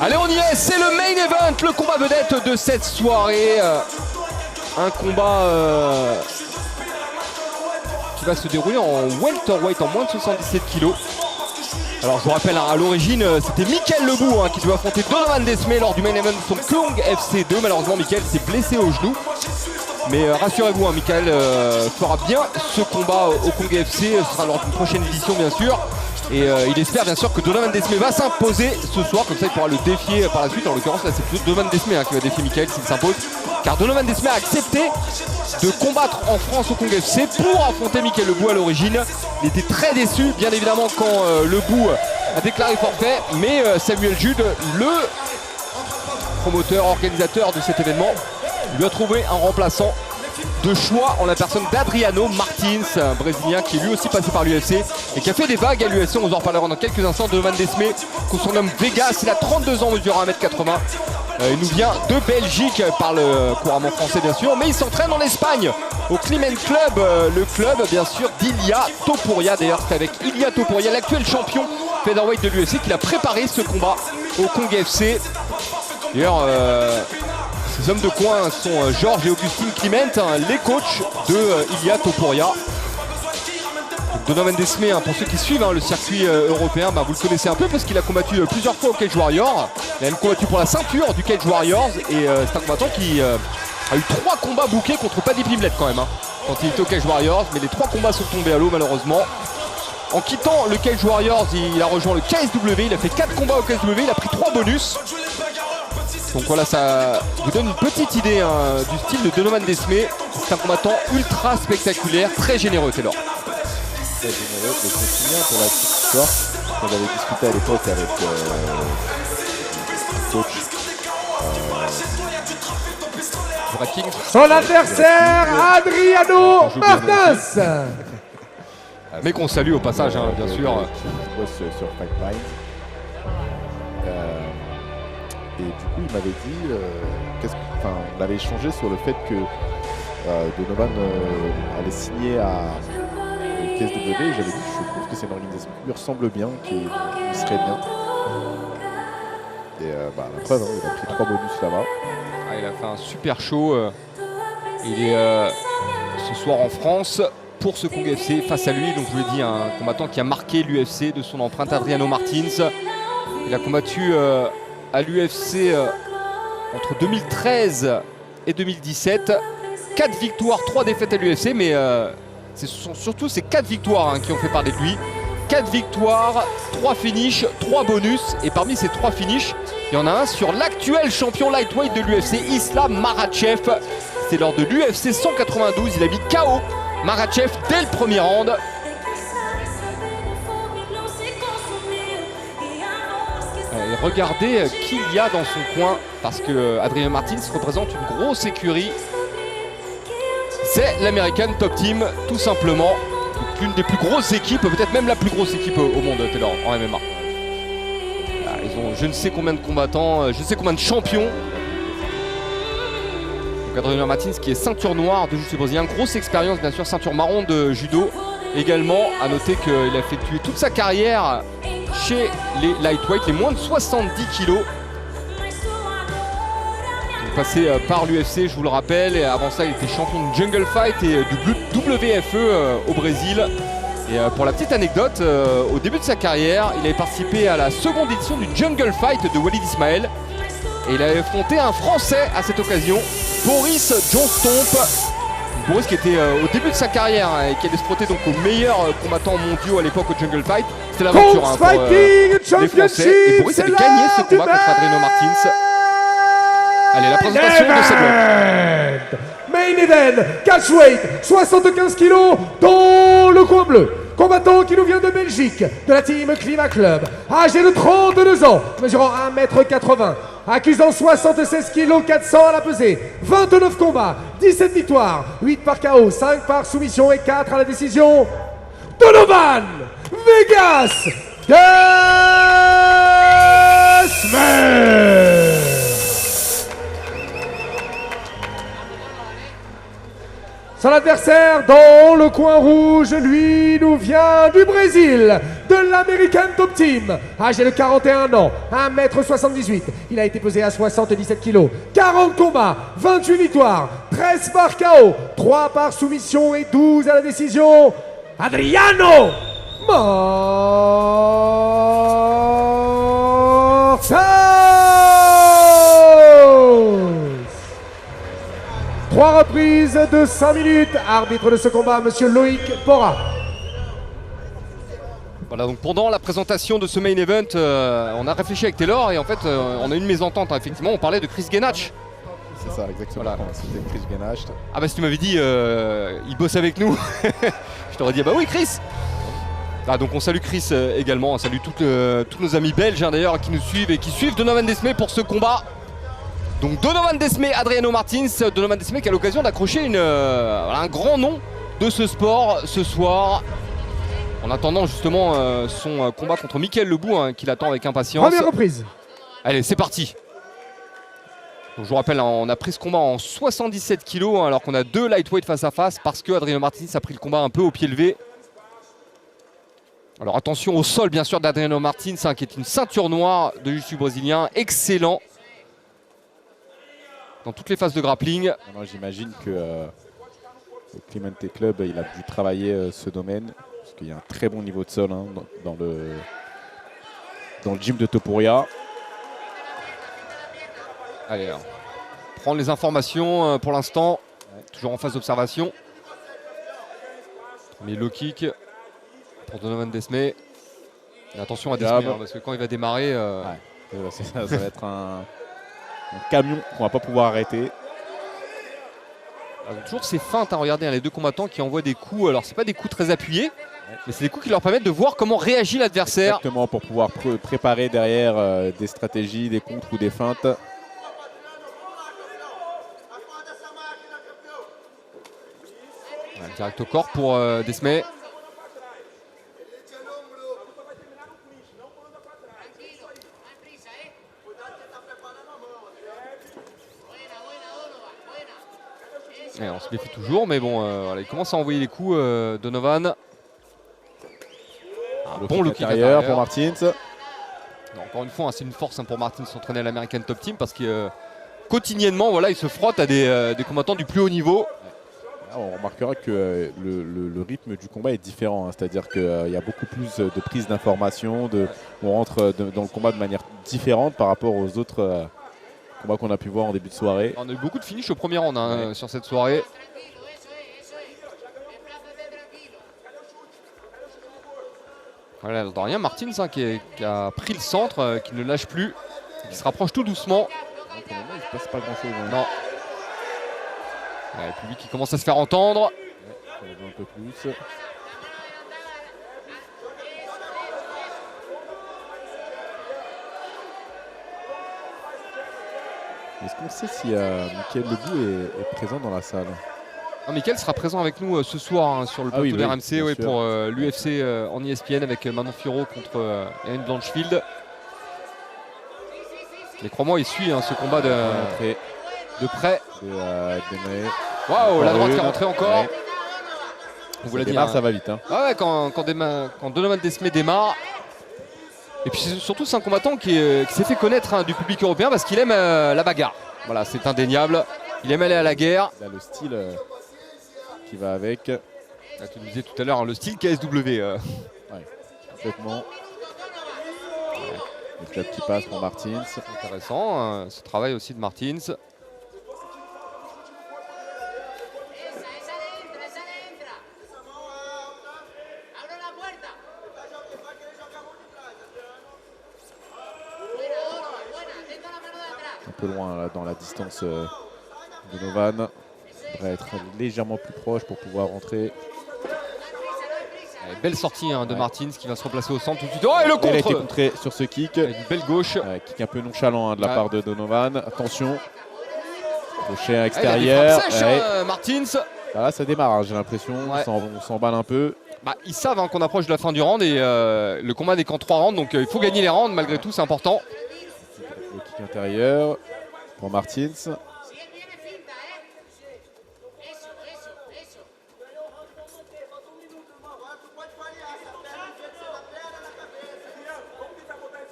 Allez, on y est, c'est le main event, le combat vedette de cette soirée. Un combat qui va se dérouler en welterweight, en moins de 77 kg. Alors je vous rappelle, à l'origine, c'était Michael Lebou qui devait affronter Donovan Desmé lors du main event de son Kong FC2. Malheureusement, Michael s'est blessé au genou. Mais rassurez-vous, Michael fera bien ce combat au Kong FC. Ce sera lors d'une prochaine édition, bien sûr. Et il espère bien sûr que Donovan Desmé va s'imposer ce soir, comme ça il pourra le défier par la suite. En l'occurrence, là c'est plutôt Donovan Desmé qui va défier Michael s'il s'impose. Car Donovan Desmé a accepté de combattre en France au Kong FC pour affronter Michael Lebou à l'origine. Il était très déçu, bien évidemment, quand Lebou a déclaré forfait. Mais Samuel Jude, le promoteur, organisateur de cet événement, lui a trouvé un remplaçant de choix en la personne d'Adriano Martins, un Brésilien qui est lui aussi passé par l'UFC et qui a fait des vagues à l'UFC. On vous en reparlera dans quelques instants. Donovan Desmé, qu'on surnomme Vegas, il a 32 ans, mesurant 1m80. Il nous vient de Belgique, parle couramment français bien sûr, mais il s'entraîne en Espagne au Climent Club, le club bien sûr d'Ilia Topuria. D'ailleurs c'est avec Ilia Topuria, l'actuel champion featherweight de l'UFC, qu'il a préparé ce combat au Kong FC. D'ailleurs ces hommes de coin sont Georges et Augustine Clement, les coachs de Ilia Topuria. Donovan Desmé, pour ceux qui suivent le circuit européen, vous le connaissez un peu parce qu'il a combattu plusieurs fois au Cage Warrior. Il a même combattu pour la ceinture du Cage Warriors et c'est un combattant qui a eu 3 combats bookés contre Paddy Pimblett quand même quand il était au Cage Warriors, mais les 3 combats sont tombés à l'eau malheureusement. En quittant le Cage Warriors, il a rejoint le KSW, il a fait 4 combats au KSW, il a pris 3 bonus. Donc voilà, ça vous donne une petite idée du style de Donovan Desmé. C'est un combattant ultra spectaculaire, très généreux, Taylor. Très généreux, mais je me souviens pour la petite histoire, qu'on avait discuté à l'époque avec le coach. Son adversaire, Adriano Martins. Mais qu'on salue au passage, bien sûr. Sur Fight Mind. Et du coup, il m'avait dit, on avait échangé sur le fait que Donovan allait signer à KSW. Et j'avais dit, je trouve que c'est une organisation qui lui ressemble bien, qui serait bien. Et la preuve, il a pris 3 bonus là-bas. Il a fait un super show. Il est ce soir en France pour ce Kong FC. Face à lui, donc je vous l'ai dit, un combattant qui a marqué l'UFC de son empreinte, Adriano Martins. Il a combattu à l'UFC entre 2013 et 2017. 4 victoires, 3 défaites à l'UFC, mais ce sont surtout ces 4 victoires qui ont fait parler de lui. 4 victoires, 3 finishes, 3 bonus. Et parmi ces 3 finishes, il y en a un sur l'actuel champion lightweight de l'UFC, Islam Makhachev. C'est lors de l'UFC 192. Il a mis KO Makhachev dès le premier round. Et regardez qui il y a dans son coin, parce que Adriano Martins représente une grosse écurie. C'est l'American Top Team, tout simplement. L'une des plus grosses équipes, peut-être même la plus grosse équipe au monde, Taylor, en MMA. Ils ont je ne sais combien de combattants, je ne sais combien de champions. Donc Adriano Martins qui est ceinture noire de jiu-jitsu brésilien, grosse expérience bien sûr, ceinture marron de judo. Également, à noter qu'il a effectué toute sa carrière chez les lightweight, les moins de 70 kg. Passé par l'UFC, je vous le rappelle, et avant ça il était champion de Jungle Fight et du WFE au Brésil. Et pour la petite anecdote, au début de sa carrière, il avait participé à la seconde édition du Jungle Fight de Walid Ismail. Et il avait affronté un Français à cette occasion, Boris Johnstomp. Boris qui était au début de sa carrière et qui allait se frotter donc aux meilleurs combattants mondiaux à l'époque au Jungle Fight. C'était l'aventure pour les Français. Et Boris avait gagné ce combat contre Adriano Martins. Allez, la présentation de cette web. Main event, catchweight, 75 kg dans le coin bleu. Combattant qui nous vient de Belgique, de la team Climat Club, âgé de 32 ans, mesurant 1m80, accusant 76 kg 400 à la pesée, 29 combats, 17 victoires, 8 par KO, 5 par soumission et 4 à la décision. Donovan Vegas Desmé. Son adversaire dans le coin rouge, lui, nous vient du Brésil, de l'American Top Team. Âgé de 41 ans, 1m78. Il a été pesé à 77 kg. 40 combats, 28 victoires, 13 par KO, 3 par soumission et 12 à la décision. Adriano Mortal! 3 reprises de 5 minutes. Arbitre de ce combat, monsieur Loïc Pora. Voilà, donc pendant la présentation de ce main event, on a réfléchi avec Taylor et en fait on a eu une mésentente, hein. Effectivement on parlait de Chris Genach. C'est ça, exactement. Voilà. C'était Chris Genach. Ah bah si tu m'avais dit il bosse avec nous, je t'aurais dit bah oui Chris. Ah, donc on salue Chris également, on salue tous nos amis belges hein, d'ailleurs qui nous suivent et qui suivent Donovan Desmé pour ce combat. Donc Donovan Desmé, Adriano Martins, Donovan Desmé qui a l'occasion d'accrocher un grand nom de ce sport ce soir. En attendant justement son combat contre Mickaël Lebou hein, qui l'attend avec impatience. Première reprise. Allez, c'est parti. Donc, je vous rappelle, hein, on a pris ce combat en 77 kg hein, alors qu'on a 2 lightweight face à face parce que Adriano Martins a pris le combat un peu au pied levé. Alors attention au sol bien sûr d'Adriano Martins hein, qui est une ceinture noire de jiu-jitsu brésilien, excellent dans toutes les phases de grappling. J'imagine que le Clemente Club il a dû travailler ce domaine parce qu'il y a un très bon niveau de sol hein, dans le gym de Topuria. Allez, alors, prendre les informations pour l'instant, toujours en phase d'observation. Premier low kick pour Donovan Desmé. Et attention à Desmé hein, parce que quand il va démarrer, ça va être un camion qu'on va pas pouvoir arrêter. Alors, toujours ces feintes, hein, regardez hein, les deux combattants qui envoient des coups, alors c'est pas des coups très appuyés, mais c'est des coups qui leur permettent de voir comment réagit l'adversaire. Exactement, pour pouvoir préparer derrière des stratégies, des contres ou des feintes. Direct au corps pour Desmé. Et on se méfie toujours, mais bon, voilà, il commence à envoyer les coups, Donovan. Un bon low kick intérieur pour Martins. Non, encore une fois, hein, c'est une force hein, pour Martins s'entraîner à l'American Top Team parce que quotidiennement, voilà, il se frotte à des combattants du plus haut niveau. On remarquera que le rythme du combat est différent, hein, c'est-à-dire qu'il y a beaucoup plus de prise d'informations, on rentre dans le combat de manière différente par rapport aux autres combats qu'on a pu voir en début de soirée. On a eu beaucoup de finish au premier round hein, sur cette soirée. Voilà, dans rien, Martins hein, qui a pris le centre, qui ne lâche plus, qui se rapproche tout doucement. Pour le moment, il ne se passe pas grand-chose. Hein. Non. Et puis lui qui commence à se faire entendre. On le voit un peu plus. Est-ce qu'on sait si Mickaël Lebou est présent dans la salle? Mickaël sera présent avec nous ce soir hein, sur le plateau d'RMC pour l'UFC en ESPN avec Manon Fiorot contre Erin Blanchfield. Et crois-moi, il suit hein, ce combat de près. Waouh, la droite qui est rentrée encore. Ouais. On vous l'a dit. Ça va vite. Hein. Ah ouais, quand Donovan Desmé démarre. Et puis surtout, c'est un combattant qui s'est fait connaître hein, du public européen parce qu'il aime la bagarre. Voilà, c'est indéniable. Il aime aller à la guerre. Il a le style qui va avec. Ah, tu nous disais tout à l'heure, hein, le style KSW. Ouais, complètement. Le jab qui passe pour Martins. Intéressant, hein, ce travail aussi de Martins. Un peu loin là, dans la distance de Donovan. Il devrait être légèrement plus proche pour pouvoir rentrer. Belle sortie hein, de Martins qui va se replacer au centre tout de suite. Oh, et le contre! Il a été contré sur ce kick. Une belle gauche. Kick un peu nonchalant hein, de la part de Donovan. Attention. Crochet extérieur. Martins. Là, ça démarre, hein, j'ai l'impression. On s'emballe un peu. Bah, ils savent hein, qu'on approche de la fin du round et le combat n'est qu'en 3 rounds. Donc il faut gagner les rounds malgré tout, c'est important. Le kick intérieur pour Martins.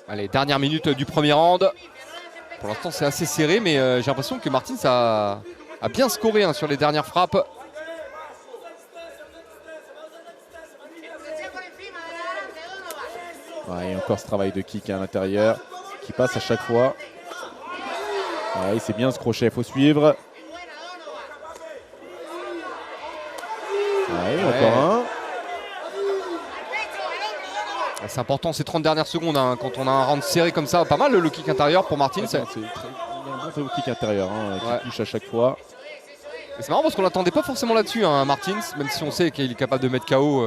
Allez, dernière minute du premier round. Pour l'instant, c'est assez serré, mais j'ai l'impression que Martins a bien scoré hein, sur les dernières frappes. Ouais, et encore ce travail de kick à l'intérieur qui passe à chaque fois. Ouais, c'est bien ce crochet, il faut suivre. Ouais, encore un. C'est important ces 30 dernières secondes hein, quand on a un round serré comme ça. Pas mal le kick intérieur pour Martins. C'est un bon kick intérieur hein, qui touche à chaque fois. C'est marrant parce qu'on l'attendait pas forcément là-dessus, hein, Martins, même si on sait qu'il est capable de mettre KO.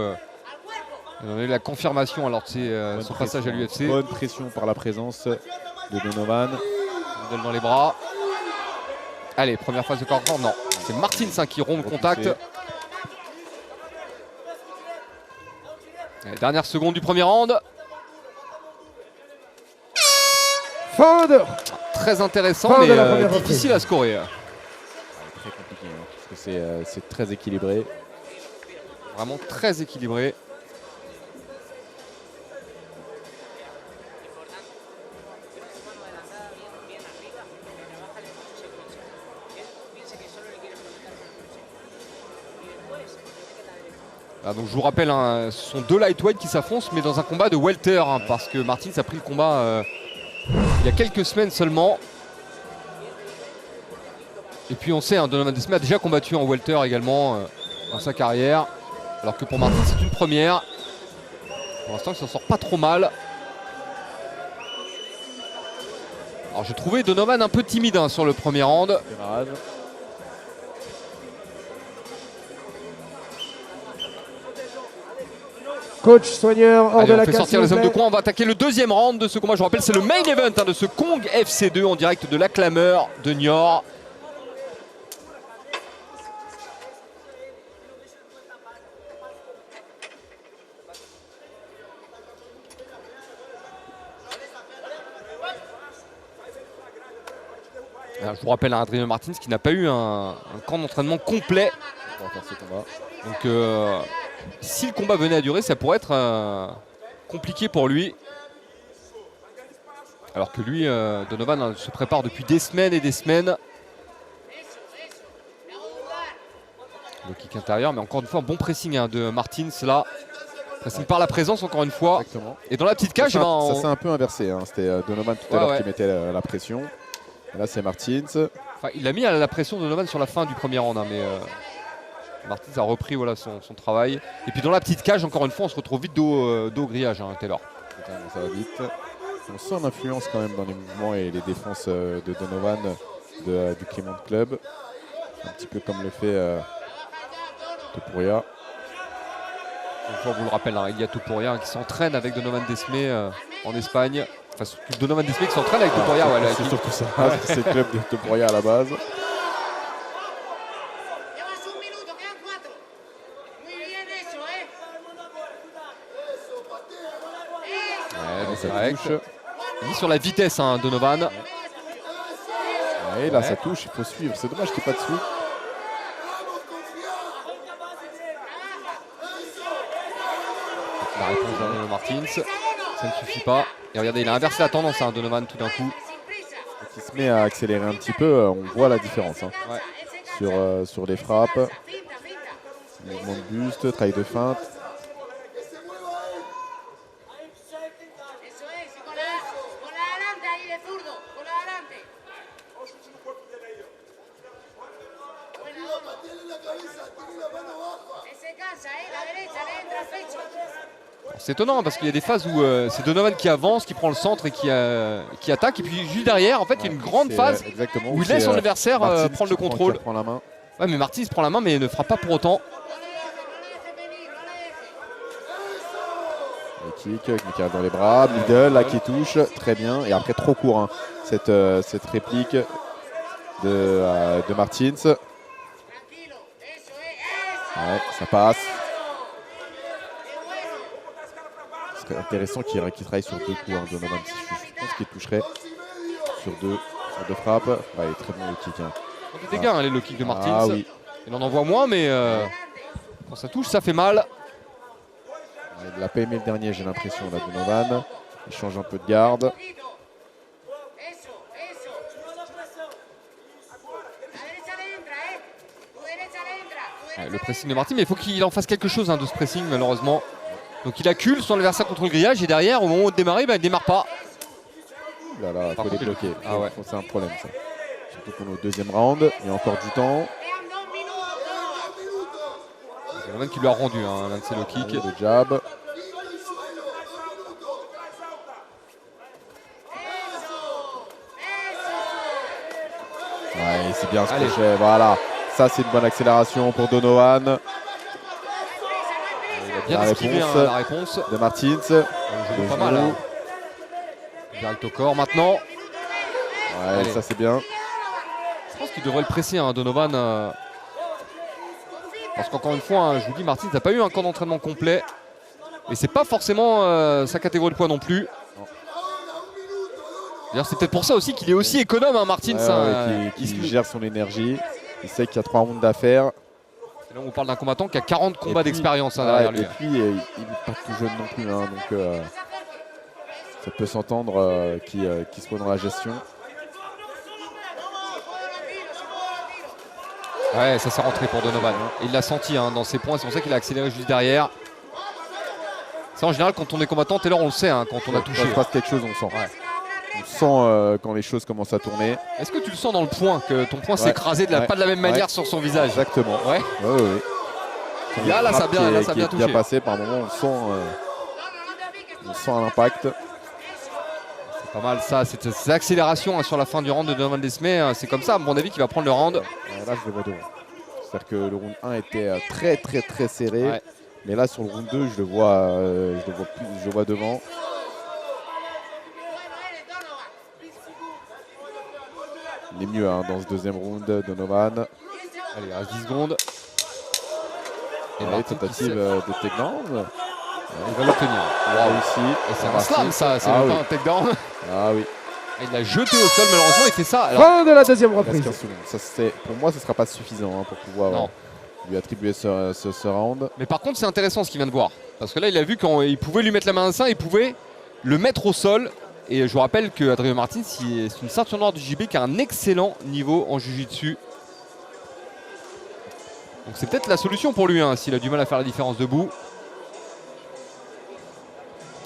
On a eu la confirmation alors de son passage à l'UFC. Bonne pression par la présence de Donovan. Modèle dans les bras. Allez, première phase de corps. Non, c'est Martins hein, qui rompt le contact. Allez, dernière seconde du premier round. Fin de... Très intéressant, Fin de la mais première difficile reprise. à scorer. Très compliqué hein, parce que c'est très équilibré. Vraiment très équilibré. Ah, donc je vous rappelle, hein, ce sont deux lightweights qui s'affrontent, mais dans un combat de welter, hein, parce que Martins a pris le combat il y a quelques semaines seulement. Et puis on sait, hein, Donovan Desmé a déjà combattu en welter également dans sa carrière, alors que pour Martins c'est une première. Pour l'instant il s'en sort pas trop mal. Alors j'ai trouvé Donovan un peu timide hein, sur le premier round. Démarrage. Coach soigneur hors Allez, de on la fait cage. sortir les hommes de coin, on va attaquer le deuxième round de ce combat. Je vous rappelle, c'est le main event hein, de ce Kong FC2 en direct de la Clameur de Niort. Alors, je vous rappelle, hein, Adrien Martins qui n'a pas eu un camp d'entraînement complet. On va faire ce combat. Donc si le combat venait à durer, ça pourrait être compliqué pour lui. Alors que lui, Donovan hein, se prépare depuis des semaines et des semaines. Le kick intérieur, mais encore une fois, un bon pressing hein, de Martins là. Pressing par la présence encore une fois. Exactement. Et dans la petite cage, Ça s'est un peu inversé. Hein. C'était Donovan tout à l'heure qui mettait la pression. Et là, c'est Martins. Enfin, il a mis la pression de Donovan sur la fin du premier round, hein, mais Martins a repris voilà, son travail. Et puis dans la petite cage, encore une fois, on se retrouve vite dos au grillage, hein, Taylor. Ça va vite. On sent l'influence quand même dans les mouvements et les défenses de Donovan du Clément Club. Un petit peu comme le fait Topuria. Une fois, on vous le rappelle, hein, il y a Topuria hein, qui s'entraîne avec Donovan Desmé en Espagne. Enfin, surtout Donovan Desmé qui s'entraîne avec Topuria. Ouais, c'est surtout ça. C'est le club de Topuria à la base. C'est vrai. Il est sur la vitesse, hein, Donovan. Et là, ça touche, il faut suivre. C'est dommage qu'il n'y ait pas de suite. La réponse de Martins, ça ne suffit pas. Et regardez, il a inversé la tendance, hein, Donovan, tout d'un coup. Quand il se met à accélérer un petit peu, on voit la différence. Hein. Ouais. Sur les frappes, mouvement de buste, travail de feinte. C'est étonnant parce qu'il y a des phases où c'est Donovan qui avance, qui prend le centre et qui attaque. Et puis juste derrière, en fait, il y a une grande phase où il laisse son adversaire prendre le contrôle. Prend la main. Ouais, mais Martins prend la main mais ne frappe pas pour autant. Le kick qui arrive dans les bras, middle, là qui touche, très bien. Et après, trop court, hein, cette réplique de Martins. Ouais, ça passe. Ce serait intéressant qu'il travaille sur deux coups, hein, Donovan. Je pense qu'il toucherait sur deux frappes. Ouais, il est très bon le kick. Hein. Des dégâts, hein, le kick de Martins. Ah oui. Il en envoie moins, mais quand ça touche, ça fait mal. Il n'a pas aimé le dernier, j'ai l'impression, là, Donovan. Il change un peu de garde. Ouais, le pressing de Martin, mais il faut qu'il en fasse quelque chose de ce pressing malheureusement. Donc il accule son adversaire contre le grillage et derrière au moment de démarrer, il ne démarre pas. Là, il faut les bloquer. Ah ouais. C'est un problème ça. Surtout qu'on est au deuxième round. Il y a encore du temps. Donovan qui lui a rendu l'un de ses low kicks. Le jab. Ouais, c'est bien ce crochet. Voilà. Ça, c'est une bonne accélération pour Donovan. Il a bien esquivé la réponse de Martins. joue pas mal. Direct au corps maintenant. Ouais, allez. Ça c'est bien. Je pense qu'il devrait le presser, Donovan. Parce qu'encore une fois, je vous dis, Martins n'a pas eu un camp d'entraînement complet. Et c'est pas forcément sa catégorie de poids non plus. D'ailleurs, c'est peut-être pour ça aussi qu'il est aussi économe, Martins. Qui gère son énergie. Il sait qu'il y a 3 rounds d'affaires. Là, on parle d'un combattant qui a 40 combats d'expérience derrière lui. Et puis, il n'est pas tout jeune non plus. Donc, ça peut s'entendre qu'il se prend dans la gestion. Ouais, ça s'est rentré pour Donovan. Il l'a senti dans ses points. C'est pour ça qu'il a accéléré juste derrière. Ça, en général, quand on est combattant, Taylor, on le sait, quand on a touché. Quand il se passe quelque chose, on sent. Ouais. On sent quand les choses commencent à tourner. Est-ce que tu le sens dans le poing, que ton poing s'est écrasé pas de la même manière sur son visage? Exactement. Ouais. Là, ça a bien touché. Passé, par moment, on sent un impact. C'est pas mal ça, cette accélération sur la fin du round de Donovan Desmé. C'est comme ça, à mon avis, qu'il va prendre le round. Là, je le vois devant. C'est-à-dire que le round 1 était très serré. Ouais. Mais là, sur le round 2, je le vois devant. Il est mieux dans ce deuxième round, Donovan. Allez, il reste 10 secondes. Et là, tentative de takedown. Il va l'obtenir. Réussi. Et c'est un slam, ça, c'est pas un takedown. Ah oui. Il l'a jeté au sol, malheureusement, il fait ça. Fin de la deuxième reprise. Pour moi, ce ne sera pas suffisant pour pouvoir lui attribuer ce round. Mais par contre, c'est intéressant ce qu'il vient de voir. Parce que là, il a vu qu'il pouvait lui mettre la main à un sein, il pouvait le mettre au sol. Et je vous rappelle que Adrien Martins, c'est une ceinture noire du JB qui a un excellent niveau en jiu-jitsu. Donc c'est peut-être la solution pour lui s'il a du mal à faire la différence debout.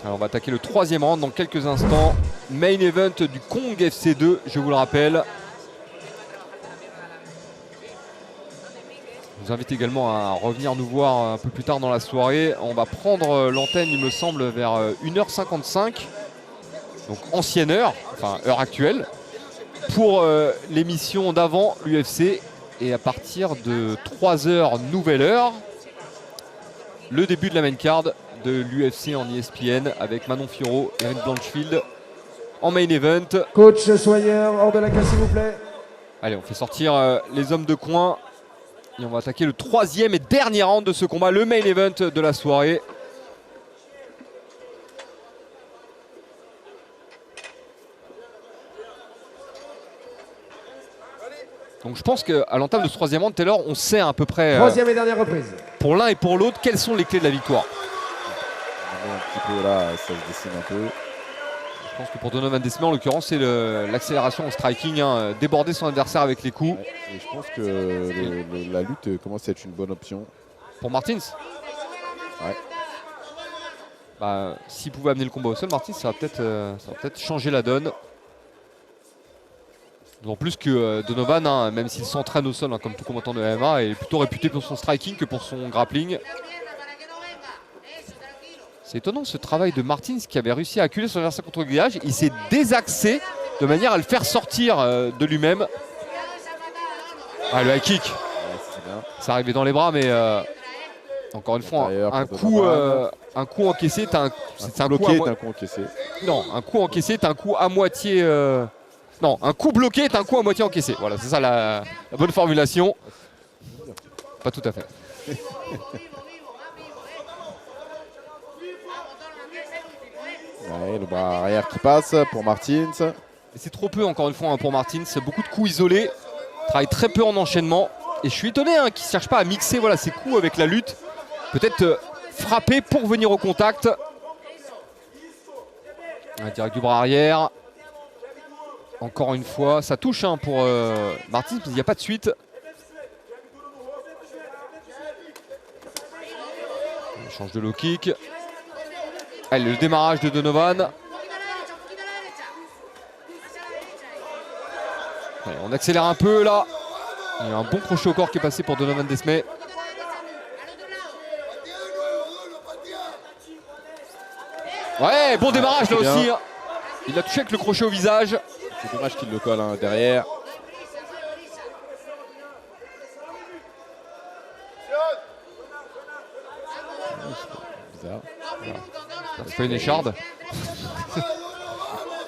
Alors on va attaquer le troisième round dans quelques instants. Main event du Kong FC2, je vous le rappelle. Je vous invite également à revenir nous voir un peu plus tard dans la soirée. On va prendre l'antenne, il me semble, vers 1h55. Donc ancienne heure, enfin heure actuelle, pour l'émission d'avant l'UFC. Et à partir de 3h nouvelle heure, le début de la main card de l'UFC en ESPN avec Manon Fiorot et Erin Blanchfield en main event. Coach Soigneur, hors de la cage s'il vous plaît. Allez, on fait sortir les hommes de coin. Et on va attaquer le troisième et dernier round de ce combat, le main event de la soirée. Donc je pense qu'à l'entame de ce troisième round, Taylor, on sait à peu près, troisième et dernière reprise, pour l'un et pour l'autre, quelles sont les clés de la victoire. Un petit peu là, ça se dessine un peu. Je pense que pour Donovan Desmé, en l'occurrence, c'est l'accélération en striking, déborder son adversaire avec les coups. Ouais, et je pense que la lutte commence à être une bonne option. Pour Martins. Ouais. S'il pouvait amener le combat au sol, Martins, ça va peut-être changer la donne. En plus que Donovan, même s'il s'entraîne au sol, comme tout combattant de MMA, est plutôt réputé pour son striking que pour son grappling. C'est étonnant ce travail de Martins qui avait réussi à acculer son adversaire contre le grillage. Il s'est désaxé de manière à le faire sortir de lui-même. Le high kick. Ouais, ça arrivait dans les bras, mais encore une fois, un coup encaissé, c'est un coup encaissé. Non, un coup encaissé est un coup à moitié. Non, un coup bloqué est un coup à moitié encaissé. Voilà, c'est ça la bonne formulation. Pas tout à fait. Ouais, le bras arrière qui passe pour Martins. C'est trop peu encore une fois pour Martins. Beaucoup de coups isolés. Travaille très peu en enchaînement. Et je suis étonné qu'il ne cherche pas à mixer ses coups avec la lutte. Peut-être frapper pour venir au contact. Direct du bras arrière. Encore une fois, ça touche hein, pour Martins, parce qu'il n'y a pas de suite. On change de low kick. Allez, le démarrage de Donovan. Allez, on accélère un peu là. Il y a un bon crochet au corps qui est passé pour Donovan Desmé. Ouais, bon démarrage là aussi. Hein. Il a touché avec le crochet au visage. C'est dommage qu'il le colle hein, derrière. Bizarre. Voilà. C'est pas une écharde.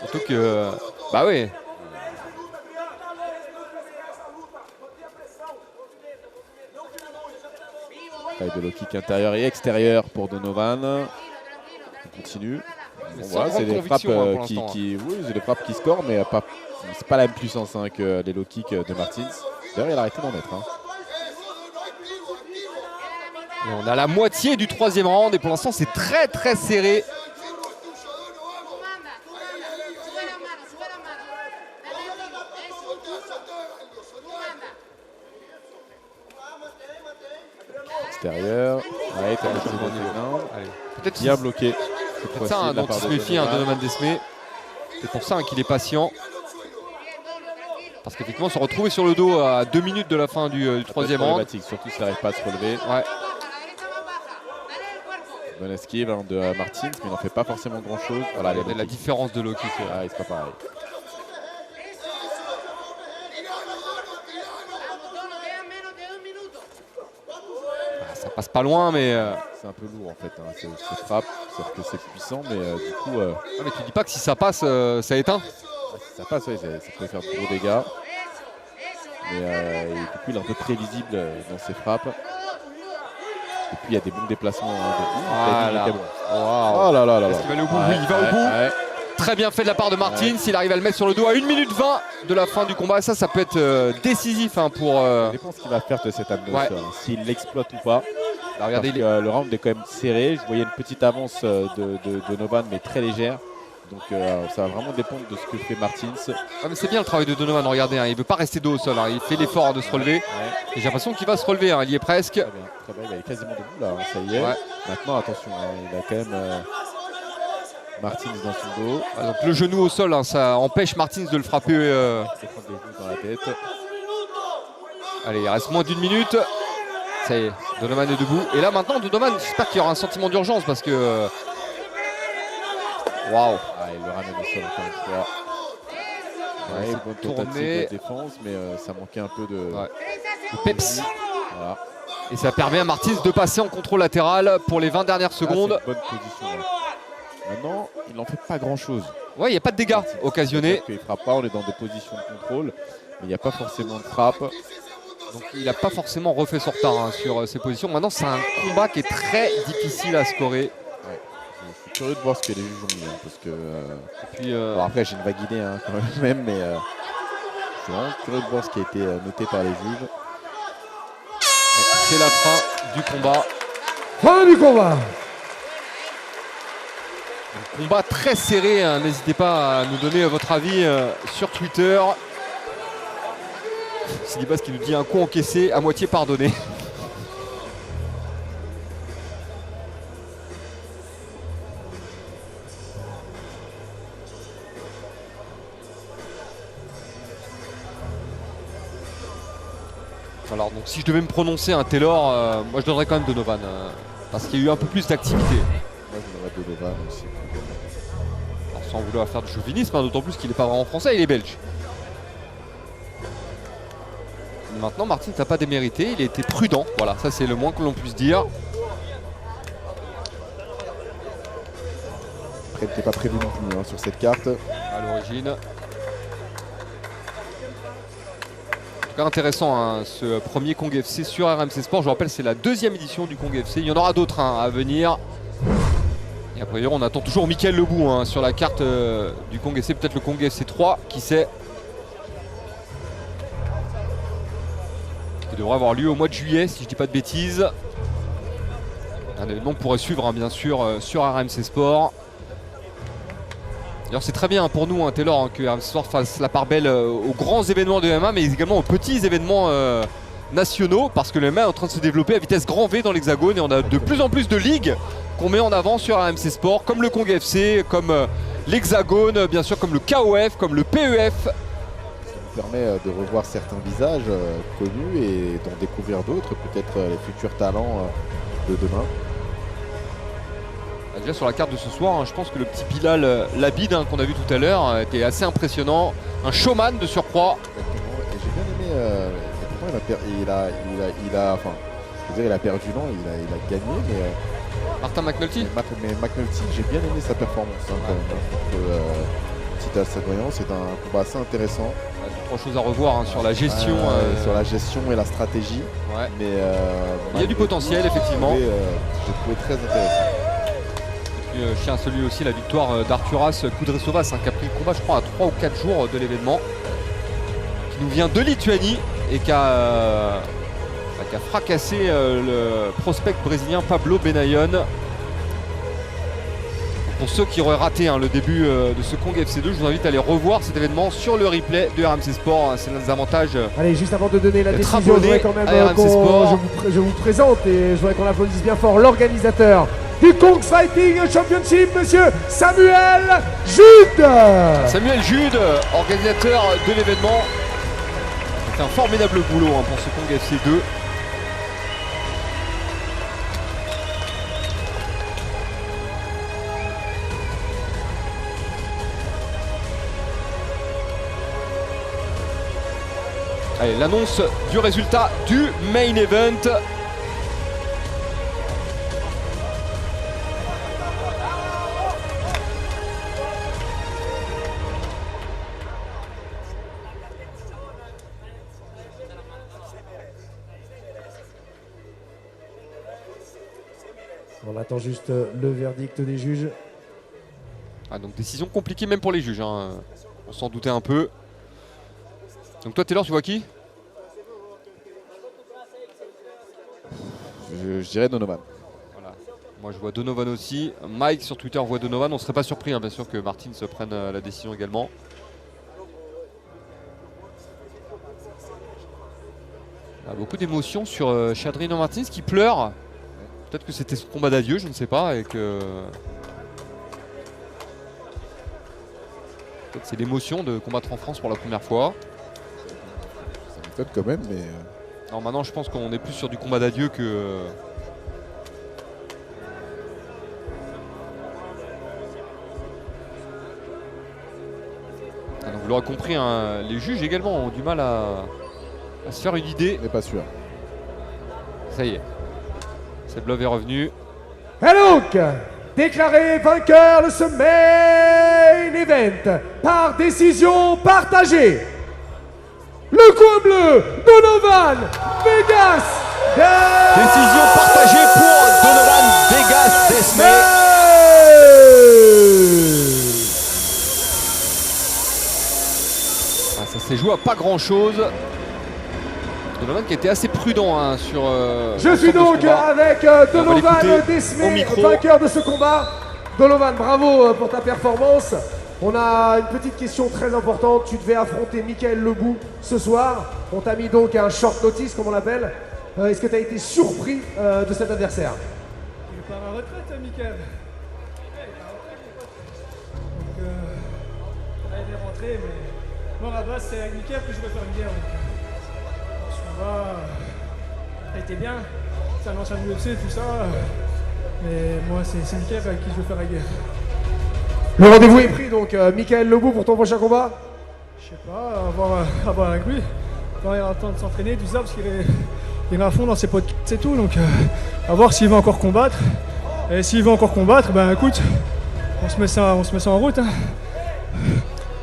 Surtout que... Bah oui. Taille de low kick intérieur et extérieur pour Donovan. On continue. Bon, voilà, c'est des frappes oui, c'est des frappes qui scorent, mais c'est pas la même puissance hein, que les low kicks de Martins. D'ailleurs, il a arrêté d'en mettre. Hein. Et on a la moitié du troisième round et pour l'instant c'est très très serré. Extérieur. Ouais, t'as peut-être bien bloqué. C'est peut-être ça hein, dont il se méfie, Donovan Desmé. C'est pour ça hein, qu'il est patient. Parce qu'effectivement, se retrouver sur le dos à 2 minutes de la fin du troisième round. Surtout s'il n'arrive pas à se relever. Ouais. Bonne esquive hein, de Martins, mais il n'en fait pas forcément grand-chose. Voilà, il y a la différence de low kick. Ah, c'est pas pareil. Ça passe pas loin, mais... C'est un peu lourd en fait, hein. Ces frappes, sauf que c'est puissant, mais du coup... Ah, mais tu dis pas que si ça passe, ça éteint. Si ça passe, ouais, ça peut faire de gros dégâts. Mais du coup, il est un peu prévisible dans ses frappes. Et puis, il y a des bons déplacements. Voilà. Bon. Wow. Oh là là là là. Est-ce qu'il va aller au bout? Oui, il va au bout. Ouais. Très bien fait de la part de Martins. Il arrive à le mettre sur le dos à 1 minute 20 de la fin du combat. Ça peut être décisif hein, pour... Ça dépend ce qu'il va faire de cette âme hein, s'il l'exploite ou pas. Là, regardez, le round est quand même serré. Je voyais une petite avance de Donovan, mais très légère. Donc ça va vraiment dépendre de ce que fait Martins. Ah, mais c'est bien le travail de Donovan, regardez, hein, il ne veut pas rester dos au sol, hein, il fait l'effort de se relever. Ouais. Et j'ai l'impression qu'il va se relever, hein, il y est presque. Très bien, très bien, il est quasiment debout là, hein, ça y est. Ouais. Maintenant attention, hein, il a quand même Martins dans son dos. Ah, donc le genou au sol, hein, ça empêche Martins de le frapper. Il prend des genoux dans la tête. Allez, il reste moins d'1 minute. Ça y est, Donovan est debout. Et là maintenant, Donovan, j'espère qu'il y aura un sentiment d'urgence parce que... Waouh! Ah, il le ramène au sol encore une fois. Ouais, bonne tentative de défense, mais ça manquait un peu de peps. Voilà. Et ça permet à Martins de passer en contrôle latéral pour les 20 dernières secondes. Bonne position. Là. Maintenant, il n'en fait pas grand-chose. Ouais, il n'y a pas de dégâts occasionnés. Il ne frappe pas, on est dans des positions de contrôle, mais il n'y a pas forcément de frappe. Donc il n'a pas forcément refait son retard hein, sur ces positions. Maintenant, c'est un combat qui est très difficile à scorer. Je suis curieux de voir ce que les juges ont mis, hein, parce que bon, après j'ai une vague idée hein, quand même, mais je suis vraiment curieux de voir ce qui a été noté par les juges. C'est la fin du combat. Fin du combat. Un combat très serré, hein. N'hésitez pas à nous donner votre avis sur Twitter. C'est Libas qui nous dit un coup encaissé, à moitié pardonné. Alors donc si je devais me prononcer un Taylor, moi je donnerais quand même Donovan parce qu'il y a eu un peu plus d'activité. Moi je donnerais Donovan aussi. Alors, sans vouloir faire du chauvinisme, hein, d'autant plus qu'il n'est pas vraiment français, il est belge. Mais maintenant Martins n'a pas démérité, il a été prudent, voilà, ça c'est le moins que l'on puisse dire. Après il n'était pas prévu non plus hein, sur cette carte. À l'origine. Intéressant hein, ce premier Kong FC sur RMC Sport. Je vous rappelle, c'est la 2e édition du Kong FC. Il y en aura d'autres hein, à venir. Et après, on attend toujours Mickaël Lebou hein, sur la carte du Kong FC. Peut-être le Kong FC 3, qui sait. Qui devrait avoir lieu au mois de juillet, si je dis pas de bêtises. Un événement qu'on pourrait suivre hein, bien sûr sur RMC Sport. D'ailleurs c'est très bien pour nous hein, Taylor hein, que RMC Sport fasse la part belle aux grands événements de MMA mais également aux petits événements nationaux parce que le MMA est en train de se développer à vitesse grand V dans l'Hexagone et on a de plus en plus de ligues qu'on met en avant sur RMC Sport comme le Kong FC, comme l'Hexagone, bien sûr comme le KOF, comme le PEF. Ça nous permet de revoir certains visages connus et d'en découvrir d'autres, peut-être les futurs talents de demain. Déjà sur la carte de ce soir, hein, je pense que le petit Bilal Labid hein, qu'on a vu tout à l'heure était assez impressionnant. Un showman de surcroît. Exactement. Et j'ai bien aimé. Enfin, je veux dire, il a perdu, non, il a gagné, mais. Martin McNulty. Mais McNulty, j'ai bien aimé sa performance hein, quand même. Contre Tita Sadoyan, c'est un combat assez intéressant. Trois choses à revoir hein, sur la gestion. Sur la gestion et la stratégie. Ouais. Mais il y a du potentiel, effectivement. J'ai trouvé très intéressant. Je tiens à saluer aussi la victoire d'Arturas Kudrysovas hein, qui a pris le combat je crois à 3 ou 4 jours de l'événement, qui nous vient de Lituanie et qui a fracassé le prospect brésilien Pablo Benayon. Pour ceux qui auraient raté hein, le début de ce Kong FC2, je vous invite à aller revoir cet événement sur le replay de RMC Sport. C'est l'un des avantages. Allez, juste avant de donner la décision, je voudrais quand même je vous présente et je voudrais qu'on applaudisse bien fort l'organisateur du Kong Fighting Championship, monsieur Samuel Jude. Samuel Jude, organisateur de l'événement. Il fait un formidable boulot hein, pour ce Kong FC2. Allez, l'annonce du résultat du main event. On attend juste le verdict des juges. Ah, donc décision compliquée même pour les juges, hein. On s'en doutait un peu. Donc toi Taylor, tu vois qui? Je dirais Donovan. Voilà. Moi je vois Donovan aussi. Mike sur Twitter voit Donovan. On ne serait pas surpris hein, bien sûr que Martin se prenne la décision également. Il y a beaucoup d'émotions sur Chadrino Martins qui pleure. Peut-être que c'était son combat d'adieu, je ne sais pas. Et que... peut-être c'est l'émotion de combattre en France pour la première fois. Ça m'étonne quand même, mais... Non, maintenant je pense qu'on est plus sur du combat d'adieu que... Ah, donc vous l'aurez compris, hein, les juges également ont du mal à se faire une idée. Mais pas sûr. Ça y est. Seblov est revenu. Et donc, déclaré vainqueur de ce main event par décision partagée, le coin bleu, Donovan Vegas. Décision partagée pour Donovan Vegas Desmé. Ah, ça s'est joué à pas grand chose. Donovan qui était assez prudent hein, sur. Je suis donc avec Donovan Desmé, vainqueur de ce combat. Donovan, bravo pour ta performance. On a une petite question très importante. Tu devais affronter Michael Lebou ce soir. On t'a mis donc un short notice, comme on l'appelle. Est-ce que tu as été surpris de cet adversaire? Il part à retraite, Michael. Donc, là, il est rentré, mais moi, à la base, c'est avec Michael que je veux faire une guerre. Donc, ce combat a été bien. C'est un ancien de l'UFC, tout ça. Mais moi, c'est Michael avec qui je veux faire la guerre. Le rendez-vous est pris, donc Michael Lebou pour ton prochain combat? Je sais pas, à voir avec lui. Quand il a le temps de s'entraîner, tout ça, parce qu'il est à fond dans ses podcasts et tout. Donc, à voir s'il va encore combattre. Et s'il veut encore combattre, ben écoute, on se met ça en route. Hein.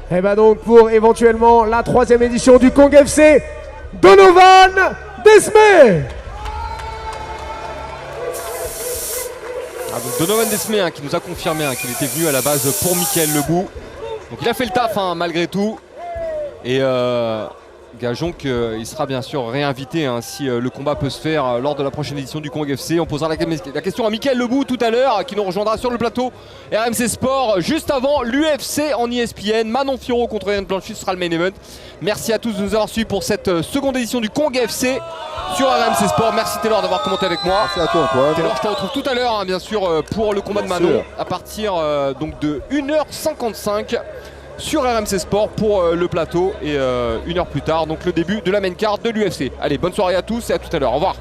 Et ben donc, pour éventuellement la 3e édition du Kong FC, Donovan Desmé. Ah, donc Donovan Desmé hein, qui nous a confirmé hein, qu'il était venu à la base pour Michael Lebou. Donc il a fait le taf hein, malgré tout. Et Gageons qu'il sera bien sûr réinvité hein, si le combat peut se faire lors de la prochaine édition du Kong FC. On posera la question à Mickaël Lebou tout à l'heure qui nous rejoindra sur le plateau RMC Sport juste avant l'UFC en ESPN. Manon Fiorot contre Yann Blanchy, ce sera le main event. Merci à tous de nous avoir suivis pour cette seconde édition du Kong FC sur RMC Sport. Merci Taylor d'avoir commenté avec moi. Merci à toi Antoine. Taylor, je te retrouve tout à l'heure hein, bien sûr pour le combat de Manon à partir donc de 1h55 sur RMC Sport pour le plateau et 1 heure plus tard donc le début de la main card de l'UFC. Allez, bonne soirée à tous et à tout à l'heure. Au revoir.